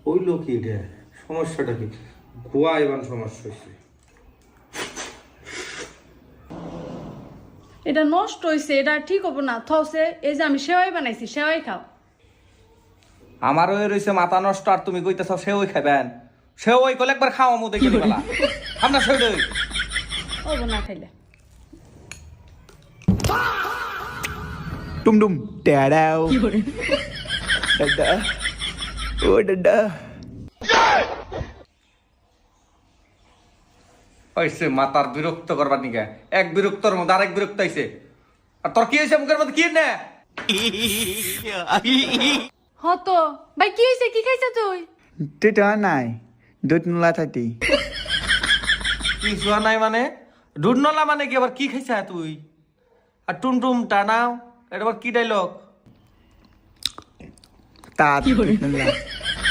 ওই লোক এটা সমস্যাটা কি? গোয়া এবার সমস্যা হয়েছে। এটা নষ্ট হয়েছে, এটা ঠিক হবো না। থসে এই যে আমি সেওয়াই বানাইছি, সেওয়াই খাও। আমার ওই রয়েছে মাথা নষ্ট, আর তুমি কইতেছ সেও খাবেন। সেও ওই কলে একবার খাওয়া মু দেখে বেলা আমরা সেও দেই হবো না খাইলে। টুমডুম টেড়াও দাদা ও দাদা হইছে মাতার বিরক্ত করবার নিকে। এক বিরক্তর মধ্যে আরেক বিরক্ত আইছে। আর তোর কি হয়েছে মুখের মধ্যে কি না? হতো ভাই, কি হয়েছে? কি খাইছ তুই? তুই তো নাই দুধ নোলা থাকি কি জোয়া নাই মানে? দুধ নলা মানে কি? আবার কি খাইছা তুই? আর টুমটুম টানাও, এটা আবার কি ডাইলগ? তা দুধ নোলা